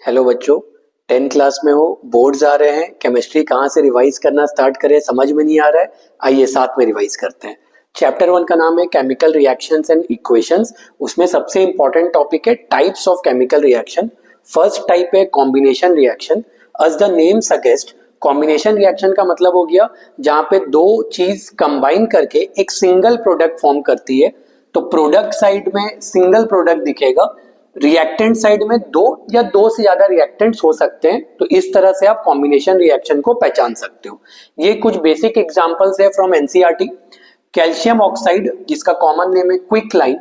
Hello बच्चों, 10th class में हो, बोर्ड्स आ रहे हैं, केमिस्ट्री कहाँ से रिवाइज करना स्टार्ट करें समझ में नहीं आ रहा है। आइए साथ में रिवाइज करते हैं। चैप्टर 1 का नाम है केमिकल रिएक्शंस एंड इक्वेशंस। उसमें सबसे इंपॉर्टेंट टॉपिक है types of chemical reaction. First type है combination reaction. As the name suggest, combination reaction का मतलब हो गया जहां पे दो चीज कंबाइन करके एक सिंगल प्रोडक्ट फॉर्म करती है। तो प्रोडक्ट साइड में सिंगल प्रोडक्ट दिखेगा, रिएक्टेंट साइड में दो या दो से ज्यादा रिएक्टेंट्स हो सकते हैं। तो इस तरह से आप कॉम्बिनेशन रिएक्शन को पहचान सकते हो। ये कुछ बेसिक एग्जांपल्स है फ्रॉम एनसीईआरटी। कैल्शियम ऑक्साइड, जिसका कॉमन नेम है क्विकलाइन,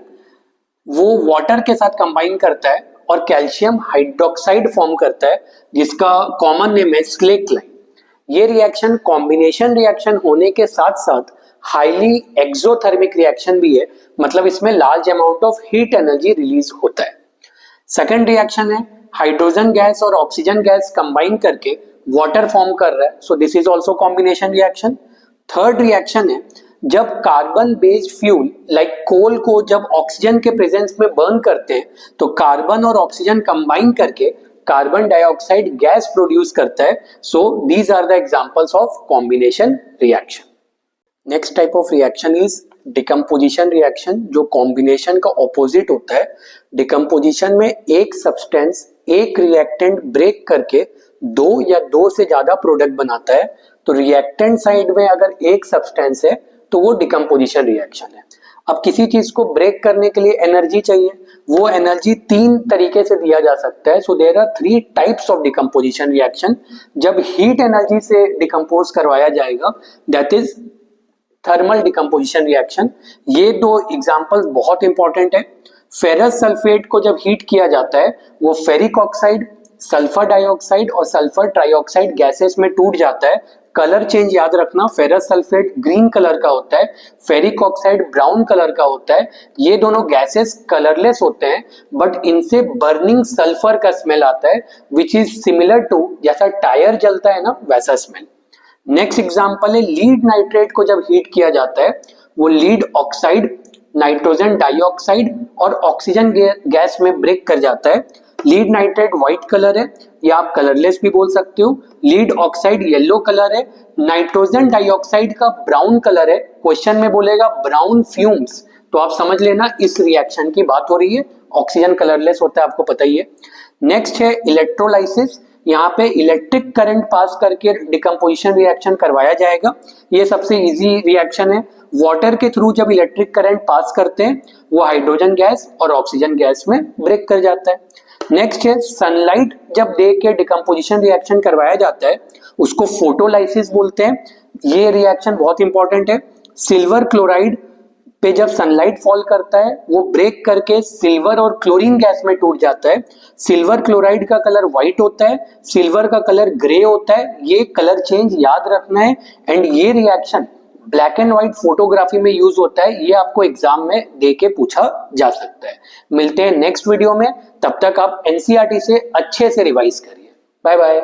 वो वाटर के साथ कंबाइन करता है और कैल्शियम हाइड्रोक्साइड फॉर्म करता है, जिसका कॉमन नेम है स्लेक्लाइन। ये रिएक्शन कॉम्बिनेशन रिएक्शन होने के साथ साथ हाईली एक्सोथर्मिक रिएक्शन भी है, मतलब इसमें large amount of heat energy release होता है। सेकेंड रिएक्शन है हाइड्रोजन गैस और ऑक्सीजन गैस कंबाइन करके वाटर फॉर्म कर रहा है, so this is also combination reaction. Third reaction है जब कार्बन बेस्ड फ्यूल लाइक कोल को जब ऑक्सीजन के प्रेजेंस में बर्न करते हैं तो कार्बन और ऑक्सीजन कंबाइन करके कार्बन डाइऑक्साइड गैस प्रोड्यूस करता है। So these are the examples of combination reaction. Next type of reaction is decomposition reaction, जो कॉम्बिनेशन का ऑपोजिट होता है। डिकम्पोजिशन में एक सब्सटेंस एक रिएक्टेंट ब्रेक करके दो या दो से ज्यादा प्रोडक्ट बनाता है। तो रिएक्टेंट साइड में अगर एक सब्सटेंस है तो वो डिकम्पोजिशन रिएक्शन है। अब किसी चीज को ब्रेक करने के लिए एनर्जी चाहिए, वो एनर्जी तीन तरीके से दिया जा सकता है। So there are 3 types of decomposition reaction. जब हीट एनर्जी से डिकम्पोज करवाया जाएगा, that is thermal decomposition reaction. ये दो एग्जांपल्स बहुत इंपॉर्टेंट है। फेरस सल्फेट को जब हीट किया जाता है वो फेरिक ऑक्साइड, सल्फर डाइऑक्साइड और सल्फर ट्राइऑक्साइड गैसेस में टूट जाता है। कलर चेंज याद रखना, फेरस सल्फेट ग्रीन कलर का होता है, फेरिक ऑक्साइड ब्राउन कलर का होता है। ये दोनों गैसेस कलरलेस होते हैं, बट इनसे बर्निंग सल्फर का स्मेल आता है, विच इज सिमिलर टू जैसा टायर जलता है ना, वैसा स्मेल। नेक्स्ट एग्जांपल है लीड नाइट्रेट को जब हीट किया जाता है वो लीड ऑक्साइड, नाइट्रोजन डाइऑक्साइड और ऑक्सीजन गैस में ब्रेक कर जाता है। लीड नाइट्रेट व्हाइट कलर है, या आप कलरलेस भी बोल सकते हो। लीड ऑक्साइड येलो कलर है, नाइट्रोजन डाइऑक्साइड का ब्राउन कलर है। क्वेश्चन में बोलेगा ब्राउन फ्यूम्स, तो आप समझ लेना इस रिएक्शन की बात हो रही है। ऑक्सीजन कलरलेस होता है, आपको पता ही है। नेक्स्ट है इलेक्ट्रोलाइसिस। यहाँ पे इलेक्ट्रिक करंट पास करके डिकम्पोजिशन रिएक्शन करवाया जाएगा। ये सबसे इजी रिएक्शन है। वाटर के थ्रू जब इलेक्ट्रिक करंट पास करते हैं वो हाइड्रोजन गैस और ऑक्सीजन गैस में ब्रेक कर जाता है। नेक्स्ट है सनलाइट जब दे के डिकम्पोजिशन रिएक्शन करवाया जाता है उसको फोटोलाइसिस बोलते हैं। ये रिएक्शन बहुत इंपॉर्टेंट है। सिल्वर क्लोराइड पे जब सनलाइट फॉल करता है वो ब्रेक करके सिल्वर और क्लोरीन गैस में टूट जाता है। सिल्वर क्लोराइड का कलर व्हाइट होता है, सिल्वर का कलर ग्रे होता है। ये कलर चेंज याद रखना है। एंड ये reaction black and white photography में यूज होता है। ये आपको एग्जाम में दे के पूछा जा सकता है। मिलते हैं नेक्स्ट वीडियो में, तब तक आप एनसीईआरटी से अच्छे से रिवाइज करिए। Bye bye.